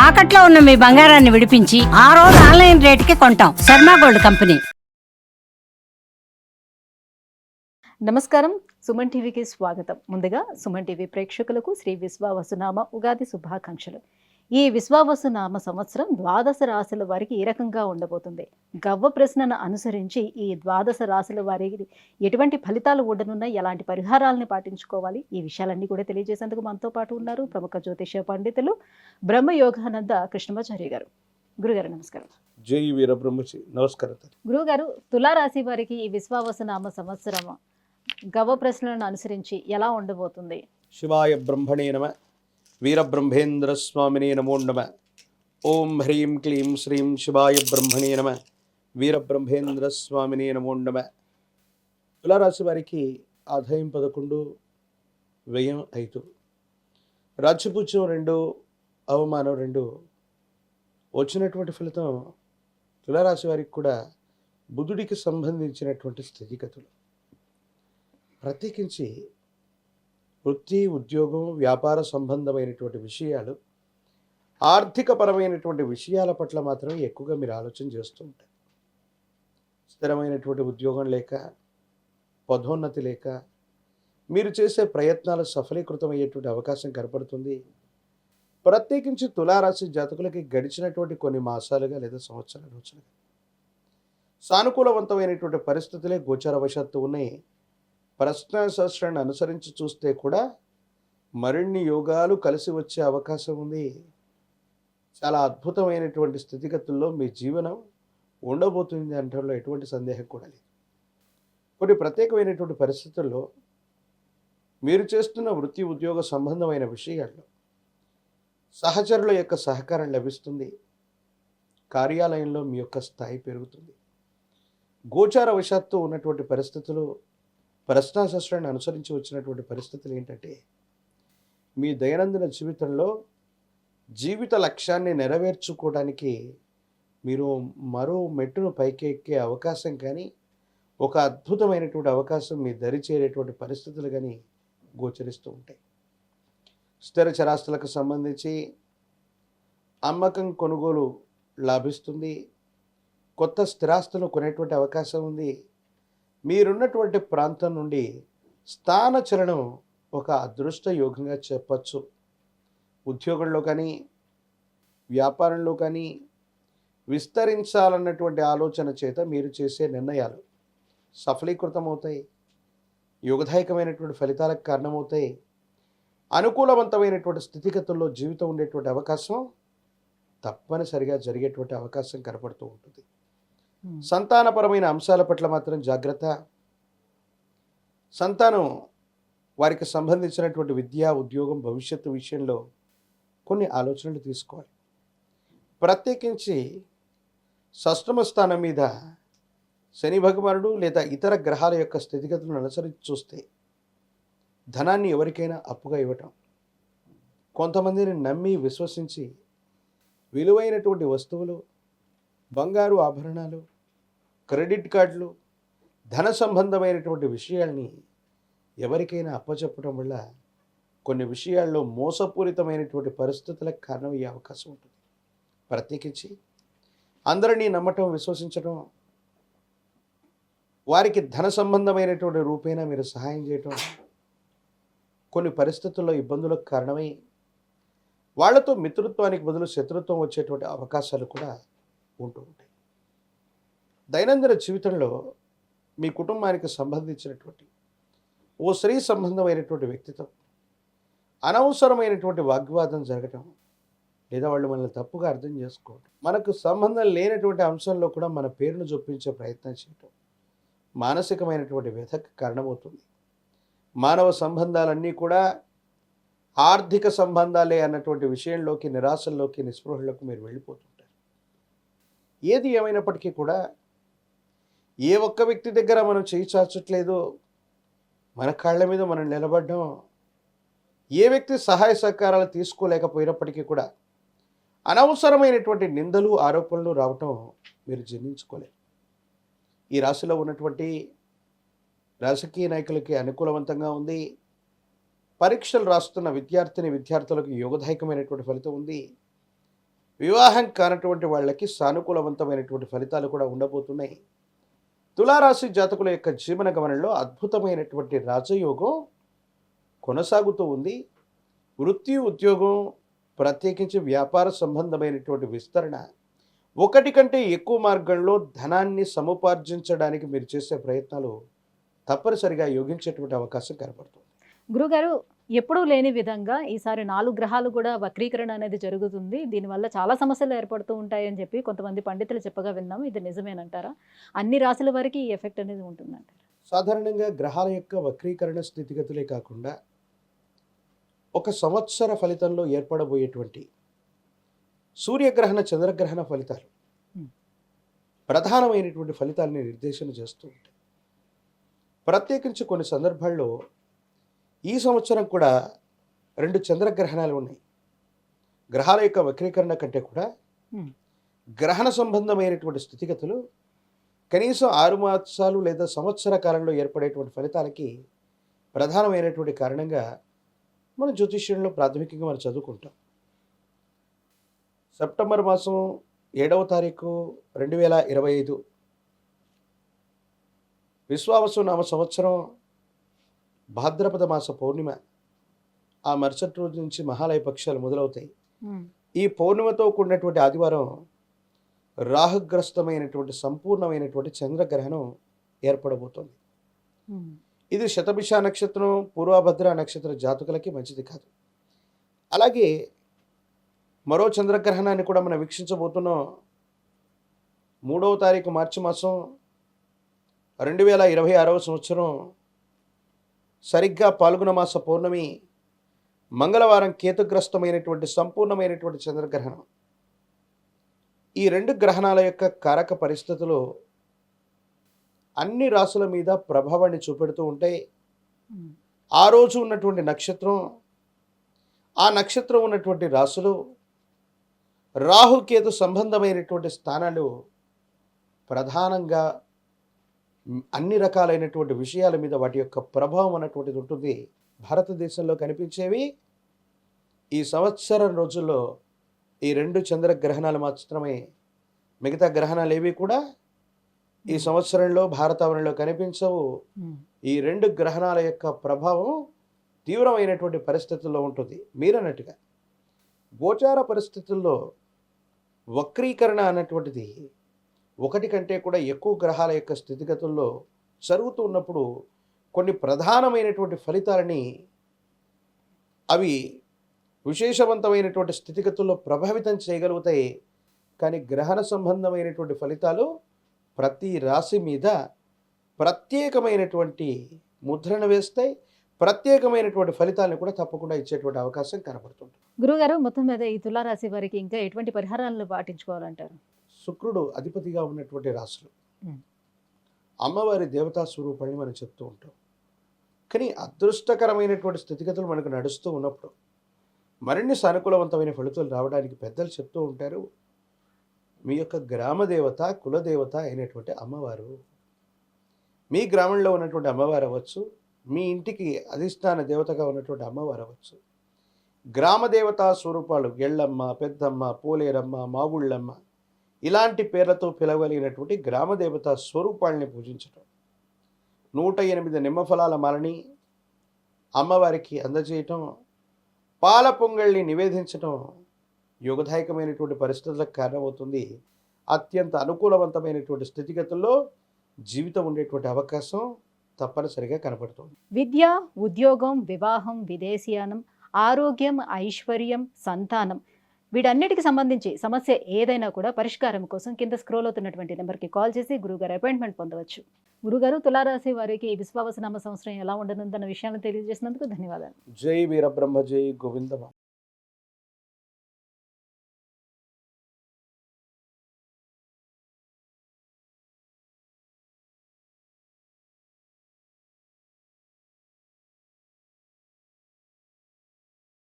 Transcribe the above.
తాకట్లో ఉన్న మీ బంగారాన్ని విడిపించి ఆ రోజు ఆన్లైన్ రేటుకి కొంటాం. Sharma gold company. నమస్కారం, సుమన్ టీవీకి స్వాగతం. ముందుగా సుమన్ టీవీ ప్రేక్షకులకు శ్రీ విశ్వావసునామ ఉగాది శుభాకాంక్షలు. ఈ విశ్వావసునామ సంవత్సరం ద్వాదశ రాశుల వారికి ఏ రకంగా ఉండబోతుంది, గవ్వ ప్రశ్నను అనుసరించి ఈ ద్వాదశ రాశుల వారికి ఎటువంటి ఫలితాలు ఉండనున్నాయి, ఎలాంటి పరిహారాలను పాటించుకోవాలి, ఈ విషయాలన్నీ కూడా తెలియజేసేందుకు మనతో పాటు ఉన్నారు ప్రముఖ జ్యోతిష పండితులు బ్రహ్మయోగానంద కృష్ణమాచార్య గారు. గురుగారు నమస్కారం. జై వీరబ్రహ్మచి. నమస్కారం. గురుగారు, తులారాశి వారికి ఈ విశ్వావసునామ సంవత్సరం గవ్వ ప్రశ్నలను అనుసరించి ఎలా ఉండబోతుంది? శివాయ బ్రహ్మణే నమ, వీరబ్రహ్మేంద్ర స్వామినే నమో నమ. ఓం హ్రీం క్లీం శ్రీం శివాయ బ్రహ్మణే నమ, వీరబ్రహ్మేంద్ర స్వామినే నమో నమ. తులారాశి వారికి ఆదాయం 11, వ్యయం 5, రాజ్యపూజ్యం 2, అవమానం 2. వచ్చినటువంటి ఫలితం తులారాశి వారికి కూడా బుధుడికి సంబంధించినటువంటి స్థితిగతులు. ప్రత్యేకించి వృత్తి, ఉద్యోగం, వ్యాపార సంబంధమైనటువంటి విషయాలు, ఆర్థికపరమైనటువంటి విషయాల పట్ల మాత్రం ఎక్కువగా మీరు ఆలోచన చేస్తూ ఉంటారు. స్థిరమైనటువంటి ఉద్యోగం లేక, పదోన్నతి లేక, మీరు చేసే ప్రయత్నాలు సఫలీకృతమయ్యేటువంటి అవకాశం కనపడుతుంది. ప్రత్యేకించి తులారాశి జాతకులకి గడిచినటువంటి కొన్ని మాసాలుగా లేదా సంవత్సరాల రోజులుగా సానుకూలవంతమైనటువంటి పరిస్థితులే గోచరవశాత్తు ఉన్నాయి. ప్రశ్నాశాస్త్రాన్ని అనుసరించి చూస్తే కూడా మరిన్ని యోగాలు కలిసి వచ్చే అవకాశం ఉంది. చాలా అద్భుతమైనటువంటి స్థితిగతుల్లో మీ జీవనం ఉండబోతుంది అనడంలో ఎటువంటి సందేహం కూడా లేదు. కొన్ని ప్రత్యేకమైనటువంటి పరిస్థితుల్లో మీరు చేస్తున్న వృత్తి, ఉద్యోగ సంబంధమైన విషయాల్లో సహచరుల యొక్క సహకారం లభిస్తుంది. కార్యాలయంలో మీ యొక్క స్థాయి పెరుగుతుంది. గోచారవశాత్తు ఉన్నటువంటి పరిస్థితులు, ప్రశ్నాశాస్త్రాన్ని అనుసరించి వచ్చినటువంటి పరిస్థితులు ఏంటంటే, మీ దైనందిన జీవితంలో జీవిత లక్ష్యాన్ని నెరవేర్చుకోవడానికి మీరు మరో మెట్టును పైకి ఎక్కే అవకాశం కానీ, ఒక అద్భుతమైనటువంటి అవకాశం మీ దరి చేరేటువంటి పరిస్థితులు కానీ గోచరిస్తూ ఉంటాయి. స్థిర చరాస్తులకు సంబంధించి అమ్మకం, కొనుగోలు లాభిస్తుంది. కొత్త స్థిరాస్తులు కొనేటువంటి అవకాశం ఉంది. మీరున్నటువంటి ప్రాంతం నుండి స్థానచలనం ఒక అదృష్ట యోగంగా చెప్పచ్చు. ఉద్యోగంలో కానీ, వ్యాపారంలో కానీ విస్తరించాలన్నటువంటి ఆలోచన చేత మీరు చేసే నిర్ణయాలు సఫలీకృతమవుతాయి. యోగదాయకమైనటువంటి ఫలితాలకు కారణమవుతాయి. అనుకూలవంతమైనటువంటి స్థితిగతుల్లో జీవితం ఉండేటువంటి అవకాశం తప్పనిసరిగా జరిగేటువంటి అవకాశం కనపడుతూ ఉంటుంది. సంతానపరమైన అంశాల పట్ల మాత్రం జాగ్రత్త. సంతానం వారికి సంబంధించినటువంటి విద్య, ఉద్యోగం, భవిష్యత్తు విషయంలో కొన్ని ఆలోచనలు తీసుకోవాలి. ప్రత్యేకించి షష్టమ స్థానం మీద శని భగవానుడు లేదా ఇతర గ్రహాల యొక్క స్థితిగతులను అనుసరించి చూస్తే ధనాన్ని ఎవరికైనా అప్పుగా ఇవ్వటం, కొంతమందిని నమ్మి విశ్వసించి విలువైనటువంటి వస్తువులు, బంగారు ఆభరణాలు, క్రెడిట్ కార్డులు, ధన సంబంధమైనటువంటి విషయాల్ని ఎవరికైనా అప్పచెప్పడం వల్ల కొన్ని విషయాల్లో మోసపూరితమైనటువంటి పరిస్థితులకు కారణమయ్యే అవకాశం ఉంటుంది. ప్రత్యేకించి అందరినీ నమ్మటం, విశ్వసించడం, వారికి ధన సంబంధమైనటువంటి రూపేణా మీరు సహాయం చేయటం కొన్ని పరిస్థితుల్లో ఇబ్బందులకు కారణమై వాళ్లతో మిత్రత్వానికి బదులు శత్రుత్వం వచ్చేటువంటి అవకాశాలు కూడా ఉంటూ ఉంటాయి. దైనందిన జీవితంలో మీ కుటుంబానికి సంబంధించినటువంటి ఓ స్త్రీ సంబంధమైనటువంటి వ్యక్తితో అనవసరమైనటువంటి వాగ్వాదం జరగటం, లేదా వాళ్ళు మనల్ని తప్పుగా అర్థం చేసుకోవటం, మనకు సంబంధం లేనటువంటి అంశంలో కూడా మన పేరును జొప్పించే ప్రయత్నం చేయటం మానసికమైనటువంటి వ్యధకు కారణమవుతుంది. మానవ సంబంధాలన్నీ కూడా ఆర్థిక సంబంధాలే అన్నటువంటి విషయంలోకి, నిరాశల్లోకి, నిస్పృహలకు మీరు వెళ్ళిపోతుంటారు. ఏది ఏమైనప్పటికీ కూడా ఏ ఒక్క వ్యక్తి దగ్గర మనం చేయి చాచట్లేదు, మన కాళ్ళ మీద మనం నిలబడ్డం, ఏ వ్యక్తి సహాయ సహకారాలు తీసుకోలేకపోయినప్పటికీ కూడా అనవసరమైనటువంటి నిందలు, ఆరోపణలు రావటం మీరు జీర్ణించుకోలేరు. ఈ రాశిలో ఉన్నటువంటి రాజకీయ నాయకులకి అనుకూలవంతంగా ఉంది. పరీక్షలు రాస్తున్న విద్యార్థులకు యోగదాయకమైనటువంటి ఫలితం ఉంది. వివాహం కానటువంటి వాళ్ళకి సానుకూలవంతమైనటువంటి ఫలితాలు కూడా ఉండబోతున్నాయి. తులారాశి జాతకుల యొక్క జీవన గమనంలో అద్భుతమైనటువంటి రాజయోగం కొనసాగుతూ ఉంది. వృత్తి, ఉద్యోగం, ప్రత్యేకించి వ్యాపార సంబంధమైనటువంటి విస్తరణ, ఒకటి కంటే ఎక్కువ మార్గంలో ధనాన్ని సముపార్జించడానికి మీరు చేసే ప్రయత్నాలు తప్పనిసరిగా యోగించేటువంటి అవకాశం కనబడుతుంది. గురుగారు, ఎప్పుడూ లేని విధంగా ఈసారి 4 గ్రహాలు కూడా వక్రీకరణ అనేది జరుగుతుంది. దీనివల్ల చాలా సమస్యలు ఏర్పడుతూ ఉంటాయని చెప్పి కొంతమంది పండితులు చెప్పగా విన్నాము. ఇది నిజమేనంటారా? అన్ని రాశుల వారికి ఈ ఎఫెక్ట్ అనేది ఉంటుందంటారా? సాధారణంగా గ్రహాల యొక్క వక్రీకరణ స్థితిగతులే కాకుండా ఒక సంవత్సర ఫలితంలో ఏర్పడబోయేటువంటి సూర్యగ్రహణ, చంద్రగ్రహణ ఫలితాలు ప్రధానమైనటువంటి ఫలితాలని నిర్దేశన చేస్తూ ఉంటాయి. ప్రత్యేకించి కొన్ని సందర్భాల్లో ఈ సంవత్సరం కూడా 2 చంద్రగ్రహణాలు ఉన్నాయి. గ్రహాల యొక్క వక్రీకరణ కంటే కూడా గ్రహణ సంబంధమైనటువంటి స్థితిగతులు కనీసం 6 మాసాలు లేదా సంవత్సర కాలంలో ఏర్పడేటువంటి ఫలితాలకి ప్రధానమైనటువంటి కారణంగా మన జ్యోతిష్యంలో ప్రాథమికంగా మనం చదువుకుంటాం. సెప్టెంబర్ మాసం 7వ తారీఖు 2025 విశ్వావసు నామ సంవత్సరం భాద్రపద మాస పౌర్ణిమ. ఆ మరుసటి రోజు నుంచి మహాలయ పక్షాలు మొదలవుతాయి. ఈ పౌర్ణిమతో కూడినటువంటి ఆదివారం రాహుగ్రస్తమైనటువంటి సంపూర్ణమైనటువంటి చంద్రగ్రహణం ఏర్పడబోతోంది. ఇది శతభిష నక్షత్రం, పూర్వభద్ర నక్షత్ర జాతకులకి మంచిది కాదు. అలాగే మరో చంద్రగ్రహణాన్ని కూడా మనం వీక్షించబోతున్నాం. 3వ తారీఖు మార్చి మాసం 2026వ సంవత్సరం సరిగ్గా పాల్గొన మాస పౌర్ణమి మంగళవారం కేతుగ్రస్తమైనటువంటి సంపూర్ణమైనటువంటి చంద్రగ్రహణం. ఈ 2 గ్రహణాల యొక్క కారక పరిస్థితులు అన్ని రాసుల మీద ప్రభావాన్ని చూపెడుతూ ఉంటాయి. ఆ రోజు ఉన్నటువంటి నక్షత్రం, ఆ నక్షత్రం ఉన్నటువంటి రాసులు, రాహుకేతు సంబంధమైనటువంటి స్థానాలు ప్రధానంగా అన్ని రకాలైనటువంటి విషయాల మీద వాటి యొక్క ప్రభావం అన్నటువంటిది ఉంటుంది. భారతదేశంలో కనిపించేవి ఈ సంవత్సరం రోజుల్లో ఈ 2 చంద్రగ్రహణాలు మాత్రమే. మిగతా గ్రహణాలు ఏవి కూడా ఈ సంవత్సరంలో భారతావరణలో కనిపించవు. ఈ 2 గ్రహణాల యొక్క ప్రభావం తీవ్రమైనటువంటి పరిస్థితుల్లో ఉంటుంది. మీరన్నట్టుగా గోచార పరిస్థితుల్లో వక్రీకరణ అన్నటువంటిది ఒకటి కంటే కూడా ఎక్కువ గ్రహాల యొక్క స్థితిగతుల్లో జరుగుతూ ఉన్నప్పుడు కొన్ని ప్రధానమైనటువంటి ఫలితాలని అవి విశేషవంతమైనటువంటి స్థితిగతుల్లో ప్రభావితం చేయగలుగుతాయి. కానీ గ్రహణ సంబంధమైనటువంటి ఫలితాలు ప్రతి రాశి మీద ప్రత్యేకమైనటువంటి ముద్రను వేస్తాయి. ప్రత్యేకమైనటువంటి ఫలితాలను కూడా తప్పకుండా ఇచ్చేటువంటి అవకాశం కనబడుతుంది. గురుగారు, మొత్తం మీద ఈ తులారాశి వారికి ఇంకా ఎటువంటి పరిహారాలను పాటించుకోవాలంటారు? శుక్రుడు అధిపతిగా ఉన్నటువంటి రాశులు, అమ్మవారి దేవతా స్వరూపాన్ని మనం చెప్తూ ఉంటాం. కానీ అదృష్టకరమైనటువంటి స్థితిగతులు మనకు నడుస్తూ ఉన్నప్పుడు మరిన్ని సానుకూలవంతమైన ఫలితాలు రావడానికి పెద్దలు చెప్తూ ఉంటారు. మీ యొక్క గ్రామదేవత, కులదేవత అయినటువంటి అమ్మవారు, మీ గ్రామంలో ఉన్నటువంటి అమ్మవారు అవ్వచ్చు, మీ ఇంటికి అధిష్టాన దేవతగా ఉన్నటువంటి అమ్మవారు అవ్వచ్చు, గ్రామదేవతా స్వరూపాలు ఎళ్ళమ్మ, పెద్దమ్మ, పోలేరమ్మ, మాగుళ్ళమ్మ ఇలాంటి పేర్లతో పిలవగలిగినటువంటి గ్రామదేవతా స్వరూపాలని పూజించటం, 108 నిమ్మఫలాల మాలని అమ్మవారికి అందజేయటం, పాల పొంగళ్ళని నివేదించటం యోగదాయకమైనటువంటి పరిస్థితులకు కారణమవుతుంది. అత్యంత అనుకూలవంతమైనటువంటి స్థితిగతుల్లో జీవితం ఉండేటువంటి అవకాశం తప్పనిసరిగా కనపడుతుంది. విద్య, ఉద్యోగం, వివాహం, విదేశీయానం, ఆరోగ్యం, ఐశ్వర్యం, సంతానం వీటన్నిటికి సంబంధించి సమస్య ఏదైనా కూడా పరిష్కారం కోసం కింద స్క్రోల్ అవుతున్నటువంటి నెంబర్కి కాల్ చేసి గురుగారు అపాయింట్మెంట్ పొందవచ్చు. గురుగారు, తులారాశి వారికి విశ్వావసునామ సంవత్సరం ఎలా ఉండనుందన్న విషయాన్ని తెలియజేసినందుకు ధన్యవాదాలు. జై వీరబ్రహ్మ, జై గోవిందమ.